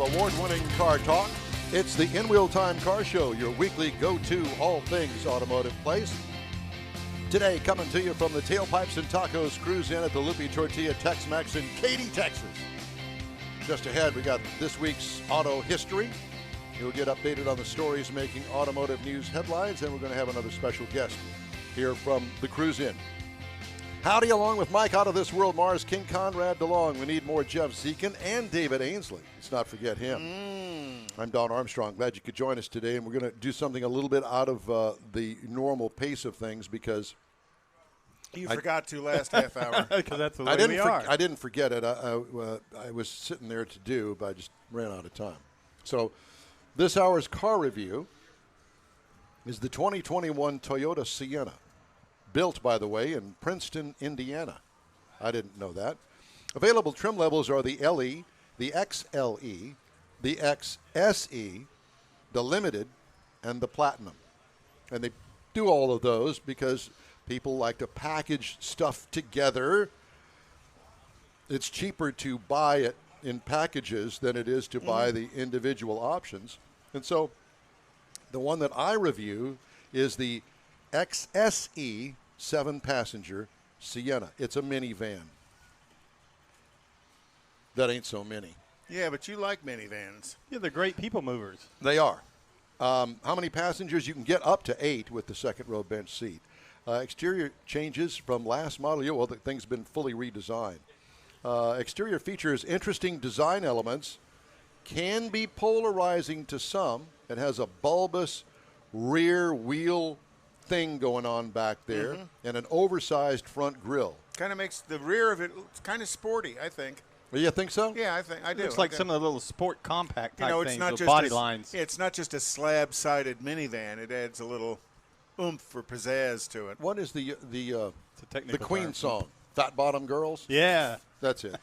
award-winning car talk. It's the In Wheel Time Car Show, your weekly go-to all things automotive place. Today, coming to you from the Tailpipes and Tacos Cruise In at the Lupi Tortilla Tex-Mex in Katy, Texas. Just ahead, we got this week's auto history. You'll get updated on the stories making automotive news headlines, and we're going to have another special guest here from the Cruise In. Howdy, along with Mike out of this world, Mars, King Conrad DeLong. We need more Jeff Zekin and David Ainsley. Let's not forget him. I'm Don Armstrong. Glad you could join us today, and we're going to do something a little bit out of the normal pace of things because you forgot to last half hour. Because that's the way we are. I didn't forget it. I was sitting there to do, but I just ran out of time. So this hour's car review is the 2021 Toyota Sienna. Built, by the way, in Princeton, Indiana. I didn't know that. Available trim levels are the LE, the XLE, the XSE, the Limited, and the Platinum. And they do all of those because people like to package stuff together. It's cheaper to buy it in packages than it is to buy the individual options. And so the one that I review is the XSE 7-passenger Sienna. It's a minivan. That ain't so mini. Yeah, but you like minivans. Yeah, they're great people movers. They are. How many passengers? You can get up to 8 with the second row bench seat. Exterior changes from last model year. Well, the thing's been fully redesigned. Exterior features interesting design elements. Can be polarizing to some. It has a bulbous rear wheel thing going on back there and an oversized front grille. Kind of makes the rear of it kind of sporty, I think. Well, you think so? Yeah, I do. Looks like some of the little sport compact type it's things not with just body lines. It's not just a slab-sided minivan. It adds a little oomph or pizzazz to it. What is the Queen term. song? Fat Bottom Girls? Yeah. That's it.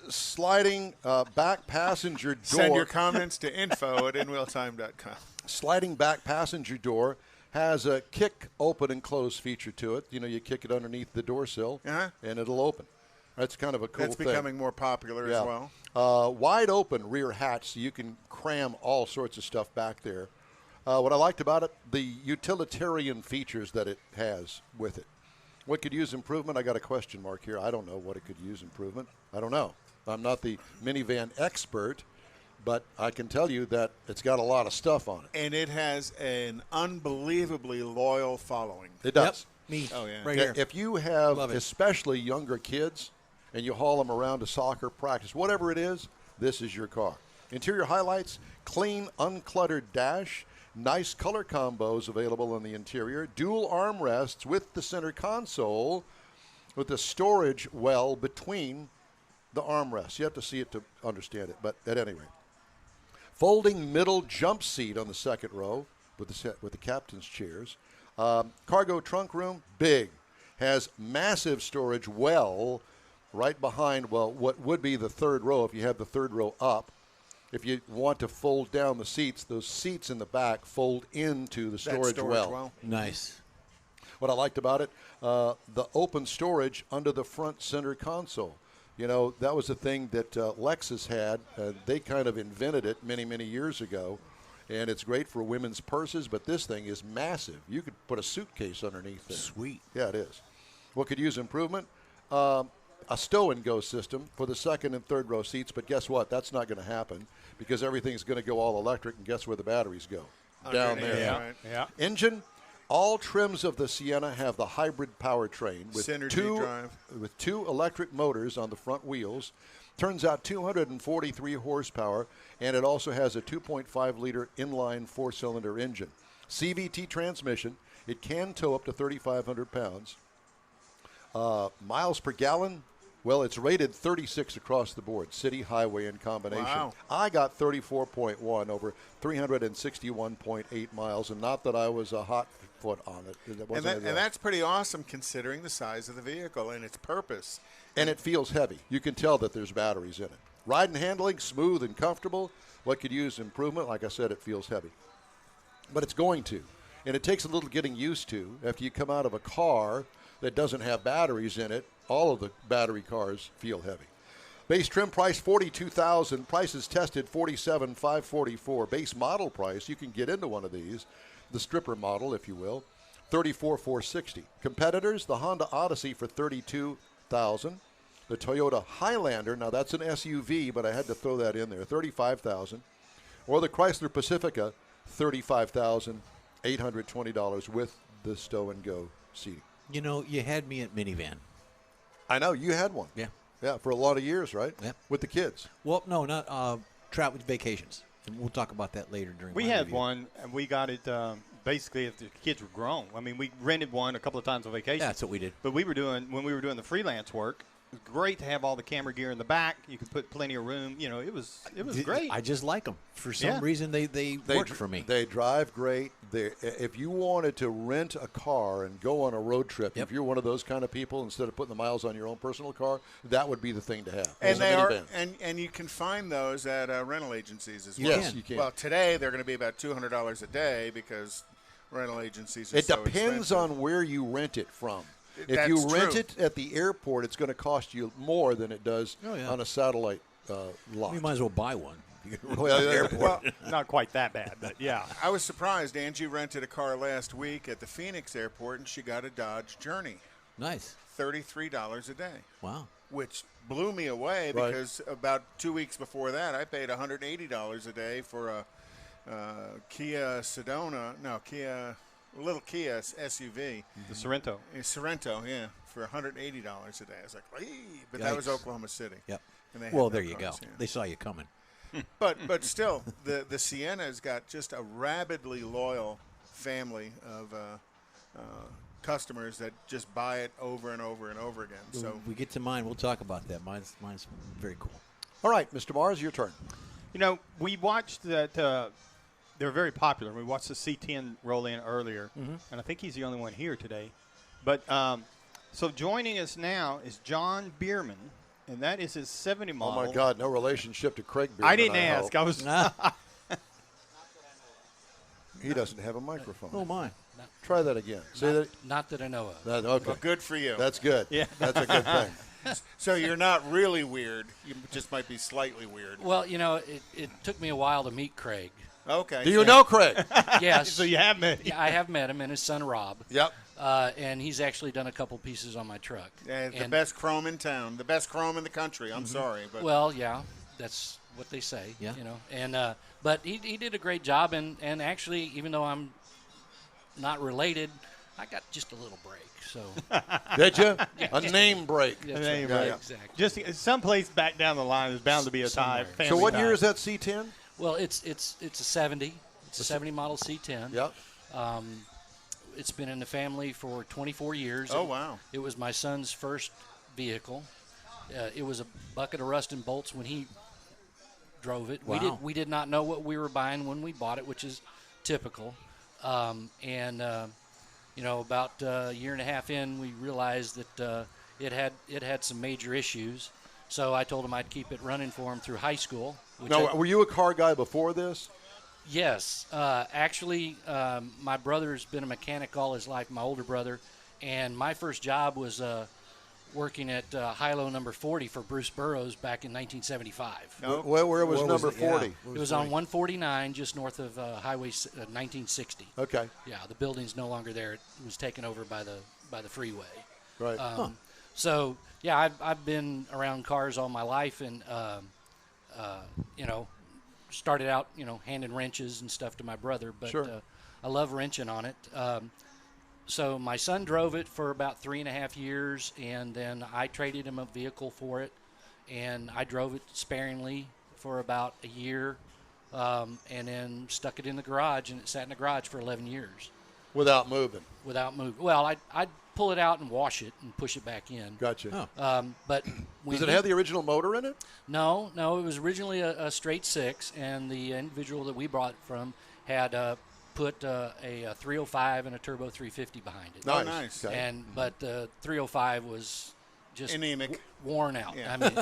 Sliding back passenger door. Send your comments to info@inwheeltime.com. Sliding back passenger door has a kick open and close feature to it. You know, you kick it underneath the door sill and it'll open. That's kind of a cool thing. That's becoming more popular as well. Wide open rear hatch, so you can cram all sorts of stuff back there. What I liked about it, the utilitarian features that it has with it. What could use improvement? I got a question mark here. I don't know what it could use improvement. I don't know. I'm not the minivan expert, but I can tell you that it's got a lot of stuff on it. And it has an unbelievably loyal following. It does. Yep. Me. Oh, yeah. Right here. If you have especially younger kids and you haul them around to soccer practice, whatever it is, this is your car. Interior highlights, clean, uncluttered dash, nice color combos available in the interior, dual armrests with the center console with the storage well between the armrests. You have to see it to understand it, but at any rate. Folding middle jump seat on the second row with the captain's chairs. Cargo trunk room, big. Has massive storage well right behind, what would be the third row if you have the third row up. If you want to fold down the seats, those seats in the back fold into the storage well. Nice. What I liked about it, the open storage under the front center console. You know, that was a thing that Lexus had. They kind of invented it many, many years ago, and it's great for women's purses, but this thing is massive. You could put a suitcase underneath it. Sweet. Yeah, it is. What could use improvement? A stow-and-go system for the second and third row seats, but guess what? That's not going to happen because everything's going to go all electric, and guess where the batteries go? Down there. Yeah. Yeah. Engine, all trims of the Sienna have the hybrid powertrain with Synergy drive. With two electric motors on the front wheels. Turns out 243 horsepower, and it also has a 2.5-liter inline four-cylinder engine. CVT transmission. It can tow up to 3,500 pounds. Miles per gallon, well, it's rated 36 across the board, city, highway, and combination. Wow. I got 34.1 over 361.8 miles, and not that I was a hot foot on it. And that's pretty awesome considering the size of the vehicle and its purpose. And it feels heavy. You can tell that there's batteries in it. Ride and handling, smooth and comfortable. What could use improvement? Like I said, it feels heavy. But it's going to. And it takes a little getting used to. After you come out of a car that doesn't have batteries in it, all of the battery cars feel heavy. Base trim price $42,000. Prices tested $47,544. Base model price, you can get into one of these, the stripper model, if you will, $34,460. Competitors, the Honda Odyssey for $32,000. The Toyota Highlander, now that's an SUV, but I had to throw that in there, $35,000. Or the Chrysler Pacifica, $35,820 with the stow and go seating. You know, you had me at minivan. I know you had one. Yeah. Yeah, for a lot of years, right? Yeah. With the kids. Well, no, not travel vacations. And we'll talk about that later during. We my had review. one, and we got it basically if the kids were grown. I mean, we rented one a couple of times on vacation. Yeah, that's what we did. But when we were doing the freelance work, it was great to have all the camera gear in the back. You could put plenty of room. You know, it was great. I just like them. For some reason, they work for me. They drive great. If you wanted to rent a car and go on a road trip, if you're one of those kind of people, instead of putting the miles on your own personal car, that would be the thing to have. And they are, and you can find those at rental agencies as well. Yes, you can. Well, today they're going to be about $200 a day because rental agencies are It so depends expensive. on where you rent it from. If That's you rent true. it at the airport, it's going to cost you more than it does on a satellite lot. You might as well buy one. Well, Not quite that bad, but yeah. I was surprised. Angie rented a car last week at the Phoenix airport, and she got a Dodge Journey, Nice. $33 a day, Wow. which blew me away because about 2 weeks before that, I paid $180 a day for a Kia Sedona, little Kia SUV. The Sorrento. A Sorrento, yeah, for $180 a day. I was like, "Hey," but that was Yikes. Oklahoma City. Yep. And they had Well, no there you cars, go. yeah. They saw you coming. But still, the Sienna's got just a rabidly loyal family of customers that just buy it over and over and over again. So When we get to mine, we'll talk about that. Mine's very cool. All right, Mr. Mars, your turn. You know, we watched that. They're very popular. We watched the C10 roll in earlier, and I think he's the only one here today. But so joining us now is Joh Bierman, and that is his 70 model. Oh, my God, no relationship to Craig Bierman. I didn't ask. hope. I was. He doesn't have a microphone. Oh, my. Try that again. Say that. Not that I know of. Okay. well, good for you. That's good. Yeah. That's a good thing. So you're not really weird. You just might be slightly weird. Well, you know, it took me a while to meet Craig. Okay. Do you know Craig? Yes. So you have met. Yeah, I have met him and his son Rob. Yep. And he's actually done a couple pieces on my truck. The And- best chrome in town. The best chrome in the country. I'm sorry, but Well, yeah, that's what they say. Yeah. You know, and but he did a great job, and actually, even though I'm not related, I got just a little break. So Did you? A name break. That's name right. break. Exactly. Just someplace back down the line, there's bound to be a tie. Somewhere. Family So what tie. year is that C10? Well, it's a 70. It's a 70 model C10. Yep. It's been in the family for 24 years. Oh, wow. It was my son's first vehicle. It was a bucket of rust and bolts when he drove it. Wow. We did not know what we were buying when we bought it, which is typical. You know, about a year and a half in, we realized that it had some major issues. So I told him I'd keep it running for him through high school. Now, were you a car guy before this? Yes. Actually, my brother's been a mechanic all his life, my older brother, and my first job was working at Hilo number 40 for Bruce Burroughs back in 1975. Where was What number was it? Yeah. 40? It was on 149, just north of Highway 1960. Okay. Yeah, the building's no longer there. It was taken over by the freeway. Right. So yeah, I've been around cars all my life, and you know, started out handing wrenches and stuff to my brother, but Sure. I love wrenching on it. So my son drove it for about 3.5 years, and then I traded him a vehicle for it, and I drove it sparingly for about a year, and then stuck it in the garage, and it sat in the garage for 11 years Without moving. without moving. Well, I'd pull it out and wash it and push it back in. Gotcha. Oh. But when Does it have the original motor in it? No, it was originally a straight 6, and the individual that we bought it from had put a 305 and a turbo 350 behind it. Oh, nice. Okay. But the 305 was just Anemic. worn out. Yeah. I mean,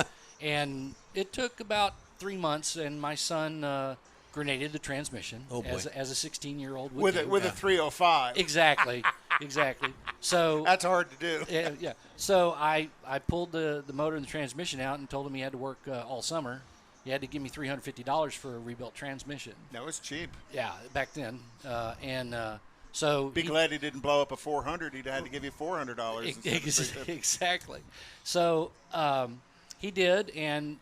and it took about 3 months, and my son grenaded the transmission Oh, boy. as a 16-year-old would With do. a 305. Exactly. exactly. So That's hard to do. yeah. So I pulled the motor and the transmission out and told him he had to work all summer. He had to give me $350 for a rebuilt transmission. That was cheap. Yeah, back then. So Be glad he didn't blow up a 400. He'd had to give you $400. Exactly. So he did,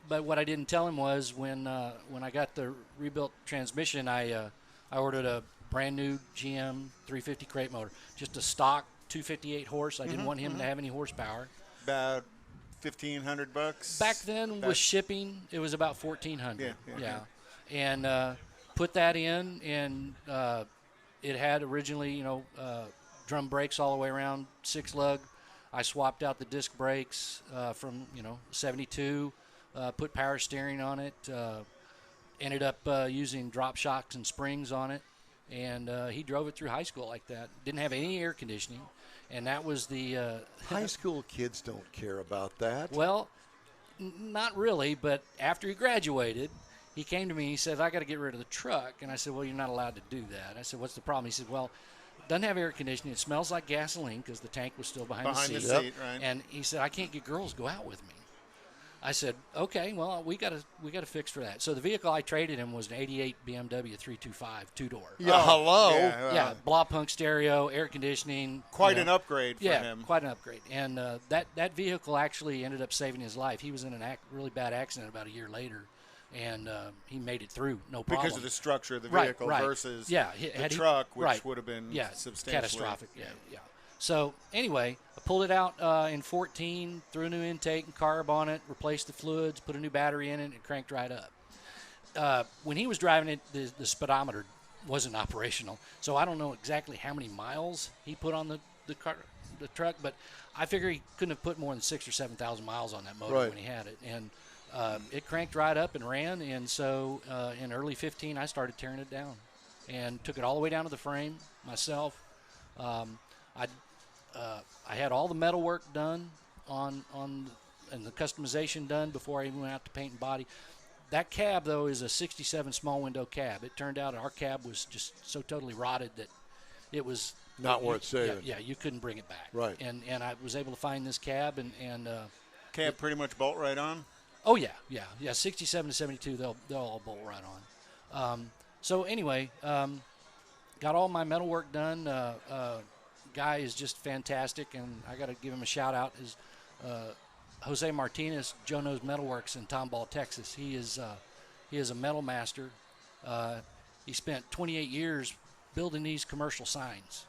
but what I didn't tell him was when I got the rebuilt transmission, I ordered a brand new GM 350 crate motor, just a stock 258 horse. I didn't want him to have any horsepower. About $1,500. Back then, with shipping, it was about $1,400. Yeah. And put that in, and it had originally, drum brakes all the way around, 6-lug. I swapped out the disc brakes from 72, put power steering on it, ended up using drop shocks and springs on it, and he drove it through high school like that. Didn't have any air conditioning, and that was the High school kids don't care about that. well, not really, but after he graduated, he came to me and he said, I got to get rid of the truck. And I said, well, you're not allowed to do that. I said, what's the problem? He said, well, it doesn't have air conditioning. It smells like gasoline because the tank was still behind the seat. Right. And he said, I can't get girls to go out with me. I said, okay, well, we got to fix for that. So the vehicle I traded him was an 88 BMW 325 two-door. Yeah, hello. Yeah, blah punk stereo, air conditioning. Quite an upgrade for him. Yeah, quite an upgrade. And that vehicle actually ended up saving his life. He was in a really bad accident about a year later, and he made it through, no problem. Because of the structure of the vehicle versus the truck, which would have been substantially catastrophic. Yeah. So anyway, I pulled it out in 14, threw a new intake and carb on it, replaced the fluids, put a new battery in it, and it cranked right up. When he was driving it, the speedometer wasn't operational, so I don't know exactly how many miles he put on the truck, but I figure he couldn't have put more than 6,000 or 7,000 miles on that motor when he had it, and it cranked right up and ran. And so in early 15, I started tearing it down and took it all the way down to the frame myself. I had all the metal work done and the customization done before I even went out to paint and body. That cab, though, is a 67 small window cab. It turned out our cab was just so totally rotted that it was not worth saving. Yeah, you couldn't bring it back. Right. And I was able to find this cab and cab pretty much bolt right on. Oh yeah. 67 to 72, they'll all bolt right on. So anyway, got all my metal work done. Guy is just fantastic, and I got to give him a shout out. Is Jose Martinez, Joe Knows Metalworks in Tomball, Texas. He is a metal master. He spent 28 years building these commercial signs.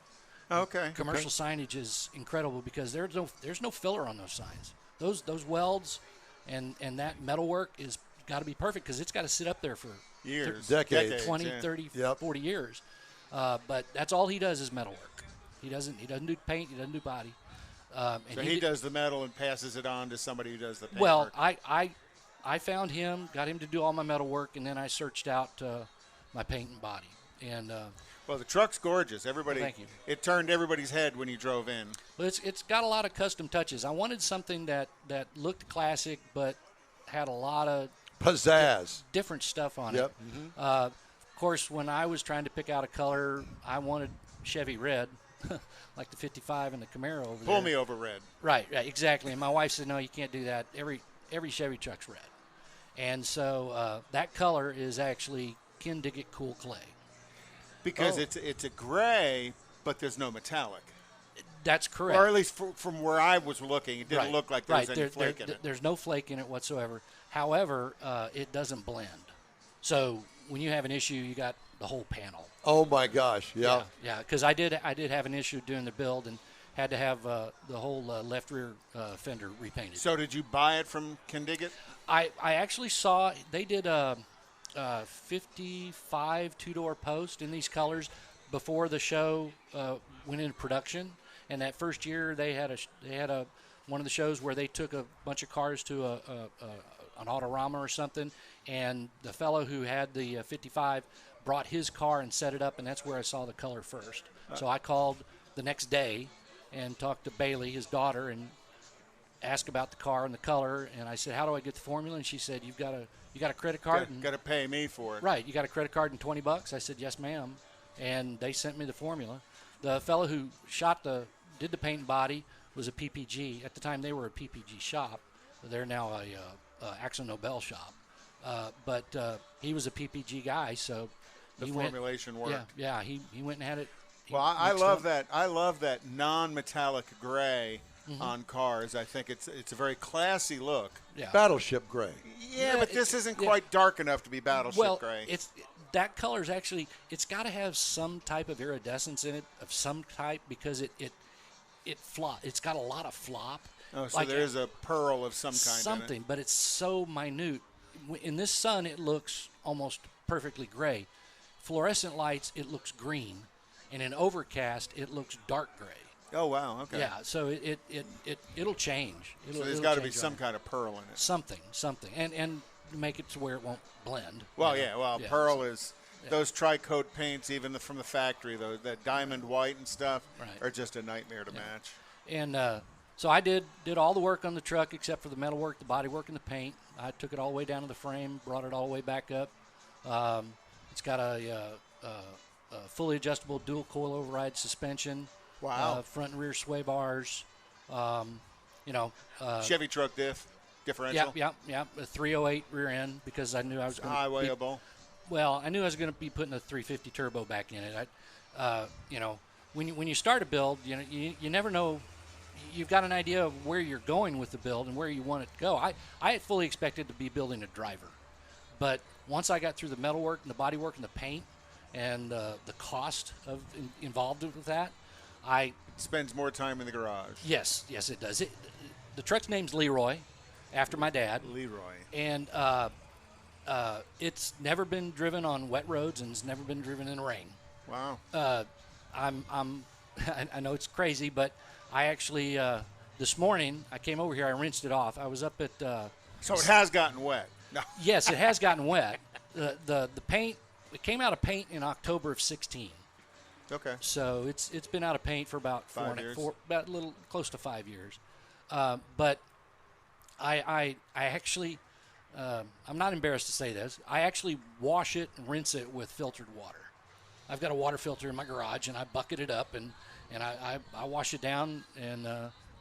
Okay. Commercial signage is incredible because there's no filler on those signs. Those welds and that metalwork is got to be perfect because it's got to sit up there for years, decades, 20, 30, 40 years. But that's all he does is metalwork. He doesn't do paint. He doesn't do body. So he does the metal and passes it on to somebody who does the paint Well, work. I found him, got him to do all my metal work, and then I searched out my paint and body. And well, the truck's gorgeous. Everybody, thank you. It turned everybody's head when you drove in. Well, it's got a lot of custom touches. I wanted something that looked classic but had a lot of pizzazz, different stuff on it. Mm-hmm. Of course, when I was trying to pick out a color, I wanted Chevy red. Like the 55 and the Camaro over there. Pull me over red. Right, exactly. And my wife said, no, you can't do that. Every Chevy truck's red. And so that color is actually Kindigit Cool Clay. Because it's a gray, but there's no metallic. That's correct. Or at least from where I was looking, it didn't look like there was any flake in it. There's no flake in it whatsoever. However, it doesn't blend. So when you have an issue, you got the whole panel. Oh my gosh! Yeah. Because I did have an issue during the build and had to have the whole left rear fender repainted. So did you buy it from Kindigit? I actually saw they did a 55 two-door post in these colors before the show went into production. And that first year they had one of the shows where they took a bunch of cars to an Autorama or something, and the fellow who had the 55 brought his car and set it up, and that's where I saw the color first. So I called the next day and talked to Bailey, his daughter, and asked about the car and the color. And I said, how do I get the formula? And she said, you got a credit card? You got to pay me for it. Right. You got a credit card and $20? I said, yes, ma'am. And they sent me the formula. The fellow who did the paint and body was a PPG. At the time, they were a PPG shop. They're now a Axel Nobel shop. But he was a PPG guy, so The he formulation worked. Yeah. He went and had it. Well, I love that. I love that non-metallic gray on cars. I think it's a very classy look. Yeah. Battleship gray. Yeah, but this isn't quite dark enough to be battleship gray. That color's actually, it's got to have some type of iridescence in it of some type because it's got a lot of flop. Oh, so there's a pearl of some kind. Something, in it. but it's so minute. In this sun, it looks almost perfectly gray. Fluorescent lights, it looks green, and in overcast, it looks dark gray. Oh wow, okay. Yeah, so it'll change. So there's got to be some kind of pearl in it. Something, and make it to where it won't blend. Well, yeah, pearl is those tri-coat paints, even from the factory, that diamond white and stuff, are just a nightmare to match. And so I did all the work on the truck except for the metal work, the body work, and the paint. I took it all the way down to the frame, brought it all the way back up. It's got a fully adjustable dual coil override suspension. Wow. Front and rear sway bars. Chevy truck differential. Yeah. A 308 rear end because I knew I was going to highwayable. Well, I knew I was going to be putting a 350 turbo back in it. When you start a build, you never know. You've got an idea of where you're going with the build and where you want it to go. I had fully expected to be building a driver, but once I got through the metal work and the body work and the paint and the cost involved with that, it spends more time in the garage. Yes, it does. The truck's name's Leroy, after my dad. Leroy. And it's never been driven on wet roads and it's never been driven in rain. Wow. I know it's crazy, but I actually this morning I came over here. I rinsed it off. I was up at. So it has gotten wet. No. Yes, it has gotten wet. The paint. It came out of paint in October of 16. Okay. So it's been out of paint for about about a little close to 5 years. But I actually I'm not embarrassed to say this. I actually wash it and rinse it with filtered water. I've got a water filter in my garage, and I bucket it up and I wash it down and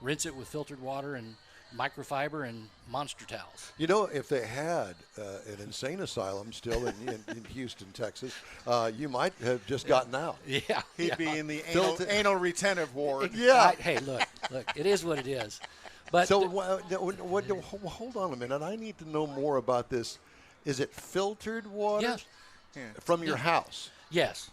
rinse it with filtered water and microfiber and monster towels. If they had an insane asylum still in Houston, Texas, you might have just gotten out. Yeah. He'd be in the anal retentive ward. Yeah. Hey, look, it is what it is. But so hold on a minute. I need to know more about this. Is it filtered water from your house? Yes.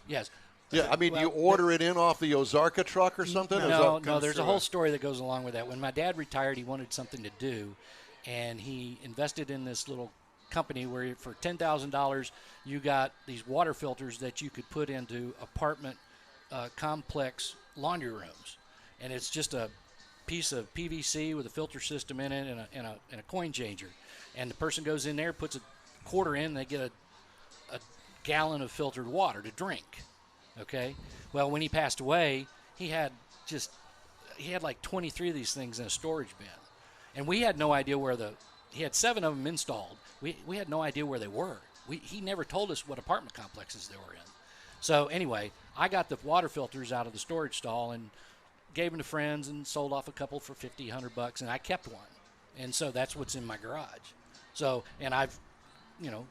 Yeah, I mean, you order it in off the Ozarka truck or something? No, there's a whole story that goes along with that. When my dad retired, he wanted something to do, and he invested in this little company where for $10,000 you got these water filters that you could put into apartment complex laundry rooms. And it's just a piece of PVC with a filter system in it and a coin changer. And the person goes in there, puts a quarter in, and they get a gallon of filtered water to drink. Okay. Well, when he passed away, he had like 23 of these things in a storage bin, and we had no idea he had 7 of them installed. We had no idea where they were. He never told us what apartment complexes they were in. So anyway, I got the water filters out of the storage stall and gave them to friends and sold off a couple for $50, $100, and I kept one. And so that's what's in my garage. So, and I've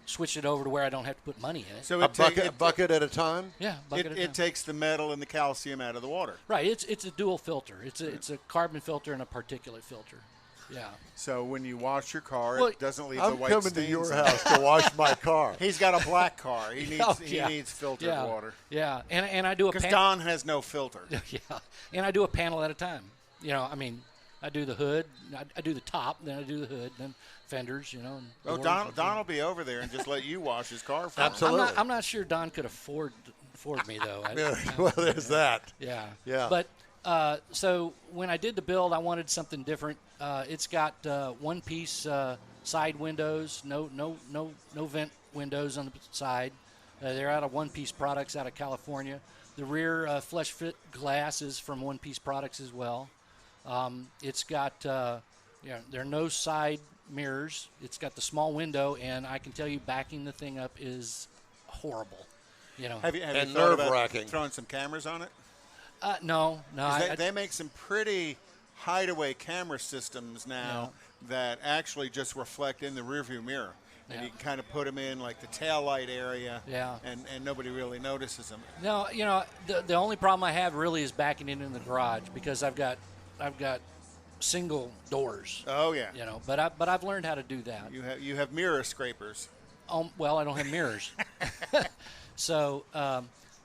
switched it over to where I don't have to put money in it. So a bucket at a time? Yeah, bucket at a time. It takes the metal and the calcium out of the water. Right. It's a dual filter. It's a carbon filter and a particulate filter. Yeah. So when you wash your car, it doesn't leave I'm the white coming stains. to your house to wash my car. He's got a black car. He needs filtered water. Yeah. And I do a because Don has no filter. Yeah. And I do a panel at a time. I do the hood, I do the top, then I do the hood, then fenders, And Don will be over there and just let you wash his car for him. Absolutely. I'm not sure Don could afford me though. Well, there's that. Yeah. Yeah. But so when I did the build, I wanted something different. It's got one-piece side windows, no vent windows on the side. They're out of one-piece products out of California. The rear flush fit glass is from one-piece products as well. It's got, there are no side mirrors. It's got the small window, and I can tell you backing the thing up is horrible. Have you and thought nerve-wracking. about throwing some cameras on it? No. 'Cause they make some pretty hideaway camera systems now that actually just reflect in the rearview mirror. And you can kind of put them in like the tail light area, and nobody really notices them. No, the only problem I have really is backing it in the garage because I've got single doors. Oh yeah. But I've learned how to do that. You have mirror scrapers. Well, I don't have mirrors. So,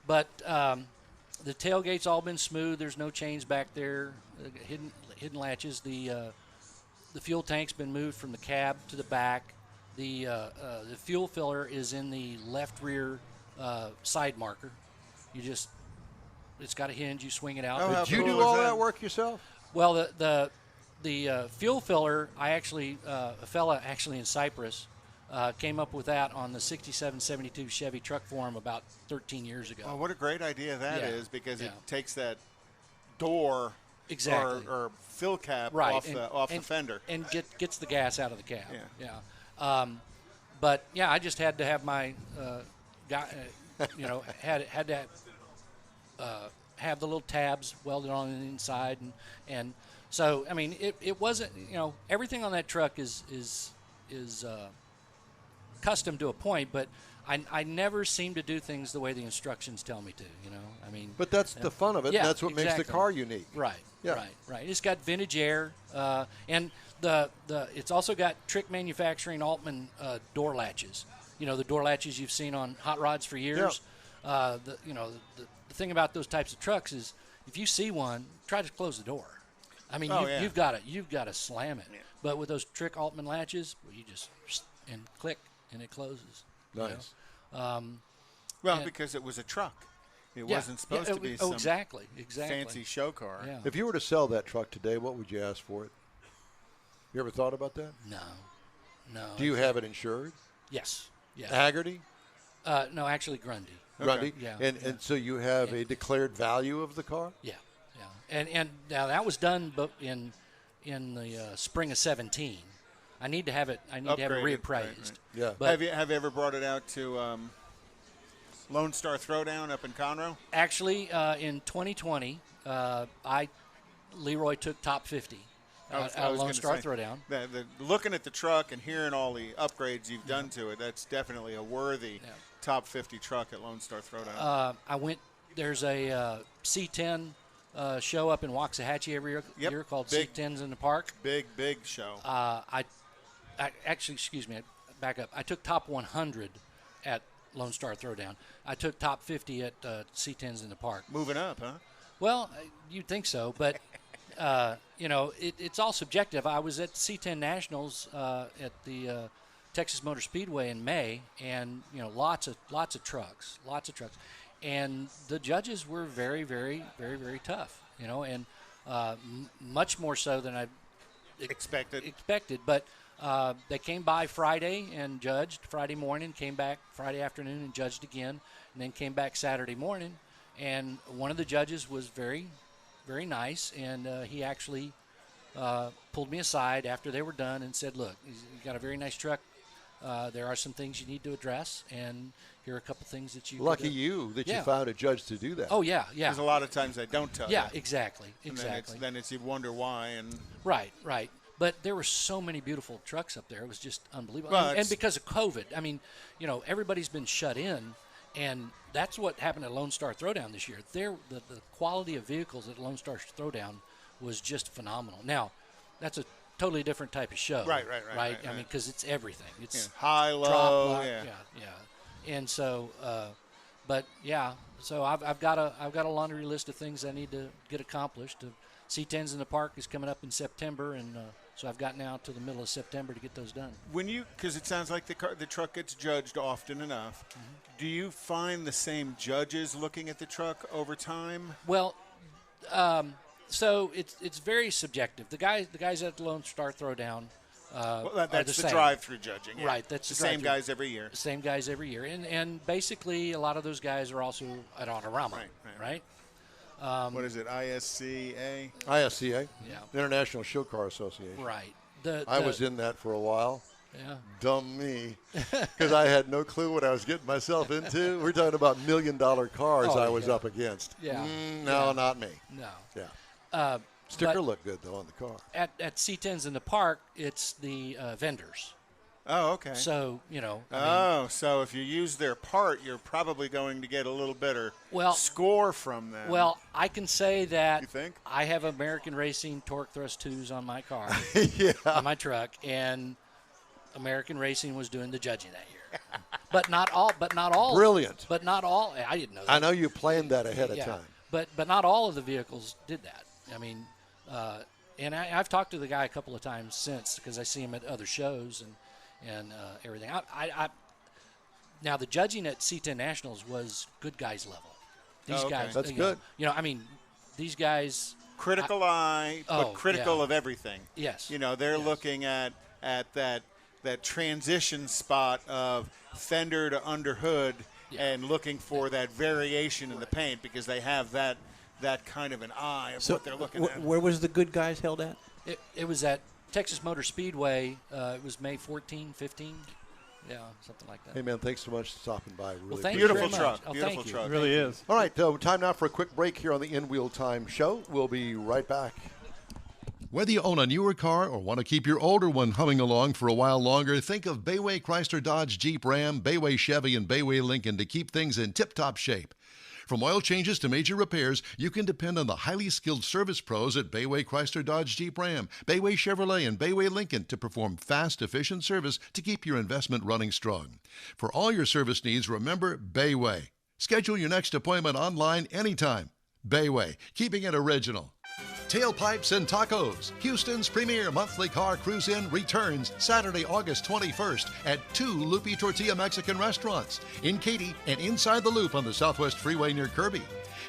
but the tailgate's all been smooth. There's no chains back there, hidden latches. The fuel tank's been moved from the cab to the back. The fuel filler is in the left rear side marker. It's got a hinge. You swing it out. Did you do all that work yourself? Well, the fuel filler, a fella actually in Cyprus came up with that on the 67-72 Chevy truck form about 13 years ago. Oh, what a great idea that is, because it takes that door exactly or fill cap off the fender and gets the gas out of the cab. But I just had to have my guy, had to have the little tabs welded on the inside, and so I mean it wasn't, everything on that truck is custom to a point, but I never seem to do things the way the instructions tell me to. I mean. But that's the fun of it. Yeah, that's what makes the car unique. Right. Yeah. Right. It's got vintage air, and it's also got Trick Manufacturing Altman door latches. The door latches you've seen on hot rods for years. Yeah. The thing about those types of trucks is if you see one, try to close the door. I mean, you've got to slam it. Yeah. But with those Trick Altman latches, you just and click and it closes. Nice. Because it was a truck. It wasn't supposed to be some exactly fancy show car. Yeah. If you were to sell that truck today, what would you ask for it? You ever thought about that? No. Do you have it insured? Yes. Yeah. Haggerty? No, actually Grundy. Grundy? Yeah. And so you have a declared value of the car? Yeah. And now that was done in the spring of 17. I need to have it. I need to have it reappraised. Right. Yeah. But have you ever brought it out to Lone Star Throwdown up in Conroe? Actually, in 2020, Leroy took top 50 at Lone Star Throwdown. Looking at the truck and hearing all the upgrades you've done to it, that's definitely a worthy top 50 truck at Lone Star Throwdown. I went. There's a C10 show up in Waxahachie every year called C10s in the Park. Big show. I actually, excuse me, back up. I took top 100 at Lone Star Throwdown. I took top 50 at C10s in the Park. Moving up, huh? Well, you'd think so, but it's all subjective. I was at C10 Nationals at the Texas Motor Speedway in May, and lots of trucks, and the judges were very, very, very, very tough. And much more so than I expected. But they came by Friday and judged Friday morning, came back Friday afternoon and judged again, and then came back Saturday morning. And one of the judges was very, very nice, and he actually pulled me aside after they were done and said, "Look, you got a very nice truck. There are some things you need to address, and here are a couple things that you lucky you that you found a judge to do that." Oh yeah. Because a lot of times they don't tell you. Yeah, exactly. And then it's you wonder why. And right. But there were so many beautiful trucks up there. It was just unbelievable. Well, and because of COVID, I mean, everybody's been shut in, and that's what happened at Lone Star Throwdown this year. The quality of vehicles at Lone Star Throwdown was just phenomenal. Now, that's a totally different type of show. Right. I mean, because it's everything. It's high, low, yeah. And so, so I've got a laundry list of things I need to get accomplished. C10s in the Park is coming up in September, and so I've got now to the middle of September to get those done. Because it sounds like the truck gets judged often enough. Mm-hmm. Do you find the same judges looking at the truck over time? Well, so it's very subjective. The guys at the Lone Star Throwdown. That's the drive-through judging. Yeah. Right. That's the same guys every year. Same guys every year, and basically a lot of those guys are also at Autorama. Right. What is it? ISCA? ISCA. Yeah. International Show Car Association. Right. I was in that for a while. Yeah. Dumb me, because I had no clue what I was getting myself into. We're talking about $1 million cars I was up against. Yeah. No, not me. No. Yeah. Sticker but looked good, though, on the car. At C10s in the park, it's the vendors. Oh, okay. So, I mean, so if you use their part, you're probably going to get a little better Well- score from them. well, I can say that You think? I have American Racing Torque Thrust 2s on my car, Yeah. on my truck, and American Racing was doing the judging that year. But not all. Brilliant. But not all. I didn't know that. I know you planned that ahead of time. But not all of the vehicles did that. I mean, and I've talked to the guy a couple of times since, because I see him at other shows and everything. Now the judging at C10 Nationals was good guys level. These guys, That's good. I mean, these guys. Critical eye, but critical yeah. of everything. Yes. They're looking at that transition spot of fender to under hood and looking for that variation in the paint, because they have that kind of an eye of what they're looking at. Where was the good guys held at? It was at Texas Motor Speedway. It was May 14, 15. Yeah, something like that. Hey, man, thanks so much for stopping by. Really Thank you Beautiful very truck. much. Oh, Beautiful thank you. truck. It really is. All right, time now for a quick break here on the In Wheel Time Show. We'll be right back. Whether you own a newer car or want to keep your older one humming along for a while longer, think of Bayway Chrysler Dodge Jeep Ram, Bayway Chevy, and Bayway Lincoln to keep things in tip-top shape. From oil changes to major repairs, you can depend on the highly skilled service pros at Bayway Chrysler Dodge Jeep Ram, Bayway Chevrolet, and Bayway Lincoln to perform fast, efficient service to keep your investment running strong. For all your service needs, remember Bayway. Schedule your next appointment online anytime. Bayway, keeping it original. Tailpipes and Tacos, Houston's premier monthly car cruise-in, returns Saturday, August 21st at 2 Loopy Tortilla Mexican restaurants in Katy and inside the Loop on the Southwest Freeway near Kirby.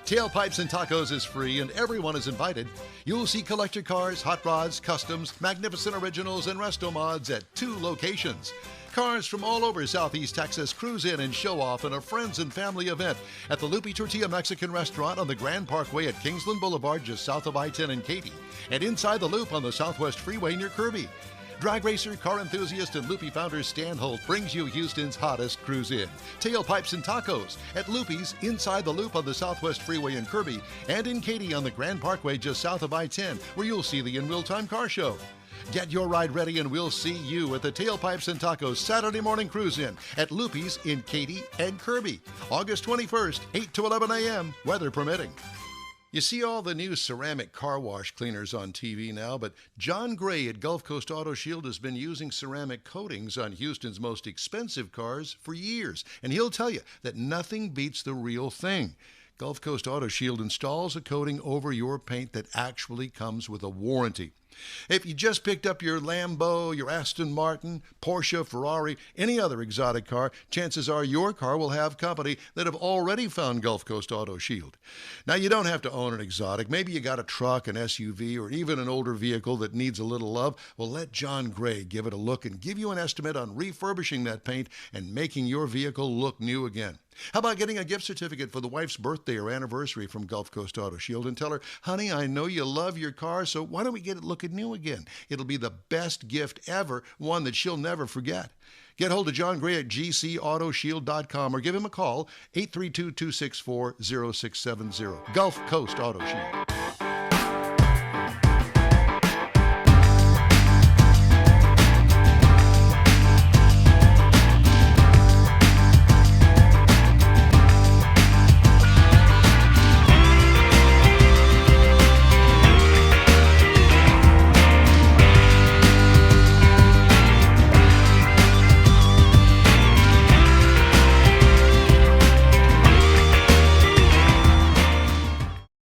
Tailpipes and Tacos is free and everyone is invited. You'll see collector cars, hot rods, customs, magnificent originals, and resto mods at 2 locations. Cars from all over Southeast Texas cruise in and show off in a friends and family event at the Loopy Tortilla Mexican Restaurant on the Grand Parkway at Kingsland Boulevard just south of I-10 in Katy, and inside the Loop on the Southwest Freeway near Kirby. Drag racer, car enthusiast, and Loopy founder Stan Holt brings you Houston's hottest cruise in. Tailpipes and Tacos at Loopy's inside the Loop on the Southwest Freeway in Kirby, and in Katy on the Grand Parkway just south of I-10, where you'll see the In Wheel Time Car Show. Get your ride ready and we'll see you at the Tailpipes and Tacos Saturday morning cruise-in at Loopy's in Katy and Kirby, August 21st, 8 to 11 a.m., weather permitting. You see all the new ceramic car wash cleaners on TV now, but John Gray at Gulf Coast Auto Shield has been using ceramic coatings on Houston's most expensive cars for years, and he'll tell you that nothing beats the real thing. Gulf Coast Auto Shield installs a coating over your paint that actually comes with a warranty. If you just picked up your Lambo, your Aston Martin, Porsche, Ferrari, any other exotic car, chances are your car will have company that have already found Gulf Coast Auto Shield. Now, you don't have to own an exotic. Maybe you got a truck, an SUV, or even an older vehicle that needs a little love. Well, let John Gray give it a look and give you an estimate on refurbishing that paint and making your vehicle look new again. How about getting a gift certificate for the wife's birthday or anniversary from Gulf Coast Auto Shield and tell her, honey, I know you love your car, so why don't we get it looking new again? It'll be the best gift ever, one that she'll never forget. Get hold of John Gray at gcautoshield.com or give him a call, 832-264-0670. Gulf Coast Auto Shield.